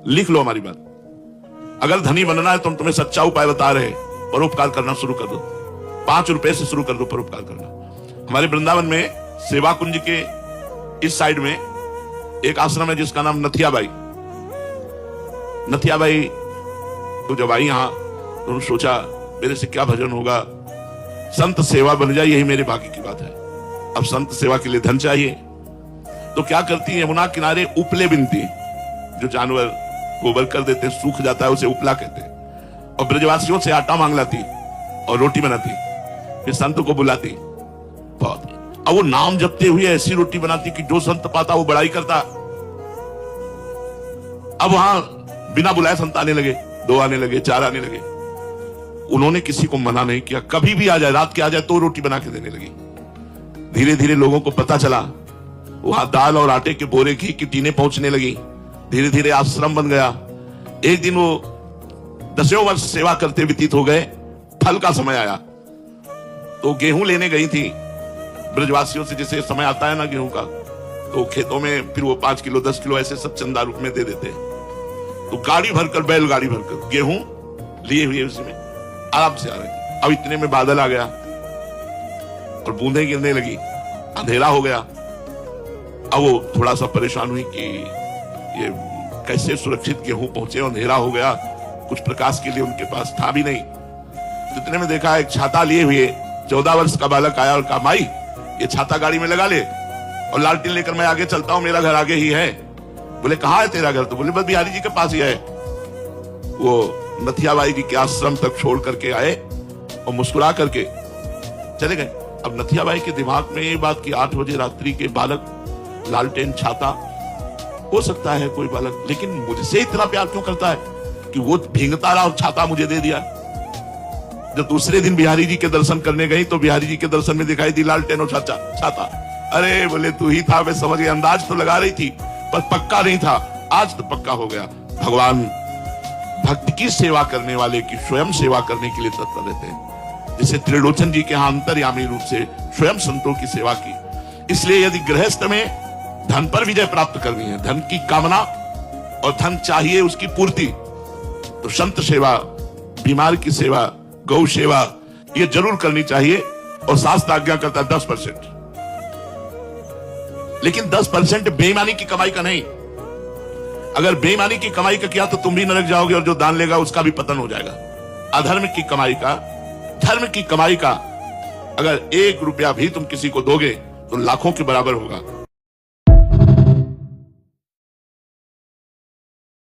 लिख लो हमारी बात। अगर धनी बनना है तो हम तुम्हें सच्चा उपाय बता रहे हैं, परोपकार करना शुरू कर दो। 5 रुपए से शुरू कर दो परोपकार करना। हमारे वृंदावन में सेवा कुंज के इस साइड में एक आश्रम है जिसका नाम नथियाबाई। नथियाबाई तो जब आई यहां तो उन्होंने सोचा मेरे से क्या भजन होगा, संत सेवा बन जाए, यही मेरे भाग्य की बात है। अब संत सेवा के लिए धन चाहिए, तो क्या करती है, यमुना किनारे उपले बिनती, जो जानवर गोबर कर देते हैं, सूख जाता है, उसे उपला कहते हैं, और ब्रजवासियों से आटा मांग लाती और रोटी बनाती, फिर संत को बुलाती। बहुत अब वो नाम जपते हुए ऐसी रोटी बनाती कि जो संत पाता वो बड़ाई करता। अब वहां बिना बुलाए संत आने लगे, 2 आने लगे, 4 आने लगे। उन्होंने किसी को मना नहीं किया, कभी भी आ जाए, रात के आ जाए तो रोटी बना के देने लगी। धीरे धीरे लोगों को पता चला, वहां दाल और आटे के बोरे घी की टीनें पहुंचने लगी। धीरे धीरे आश्रम बन गया। एक दिन वो 10 वर्ष सेवा करते व्यतीत हो गए। फल का समय आया तो गेहूं लेने गई थी ब्रजवासियों से, जैसे समय आता है ना गेहूं का, तो खेतों में फिर वो 5 किलो 10 किलो ऐसे सब चंदा रूप में दे देते हैं। तो गाड़ी भरकर, बैलगाड़ी भरकर गेहूं लिए हुए उसमें आराम से आ रहे। अब इतने में बादल आ गया और बूंदें गिरने लगी, अंधेरा हो गया। अब वो थोड़ा सा परेशान हुई कि ये कैसे सुरक्षित गेहूं पहुंचे, अंधेरा हो गया, कुछ प्रकाश के लिए उनके पास था भी नहीं। इतने में देखा एक छाता लिए हुए 14 वर्ष का बालक आया और कहा, माई ये छाता गाड़ी में लगा ले और लालटेन लेकर मैं आगे चलता हूं, मेरा घर आगे ही है। बोले कहाँ है तेरा घर? तो बोले बस बिहारी जी के पास ही है। वो नथियाबाई जी के आश्रम तक छोड़ करके आए और मुस्कुरा करके चले गए। अब नथियाबाई के दिमाग में ये बात कि 8 बजे रात्रि के बालक, लालटेन, छाता, हो सकता है कोई बालक, लेकिन मुझसे इतना प्यार क्यों करता है कि वो भींगता रहा और छाता मुझे दे दिया। जब दूसरे दिन बिहारी जी के दर्शन करने गई तो बिहारी जी के दर्शन में दिखाई दी लालटेन और छाता। अरे बोले तू ही था, मैं समझ गई। अंदाज तो लगा रही थी पर पक्का नहीं था, आज तो पक्का हो गया। भगवान भक्ति की सेवा करने वाले की स्वयं सेवा करने के लिए तत्पर रहते हैं। जैसे त्रिलोचन जी के यहां अंतर्यामी रूप से स्वयं संतों की सेवा की। इसलिए यदि गृहस्थ में धन पर विजय प्राप्त करनी है, धन की कामना और धन चाहिए उसकी पूर्ति, तो संत सेवा, बीमार की सेवा, गौ सेवा ये जरूर करनी चाहिए। और शास्त्र आज्ञा करता है 10%, लेकिन 10% बेईमानी की कमाई का नहीं। अगर बेईमानी की कमाई का किया तो तुम भी नरक जाओगे और जो दान लेगा उसका भी पतन हो जाएगा। अधर्म की कमाई का, धर्म की कमाई का अगर 1 रुपया भी तुम किसी को दोगे तो लाखों के बराबर होगा।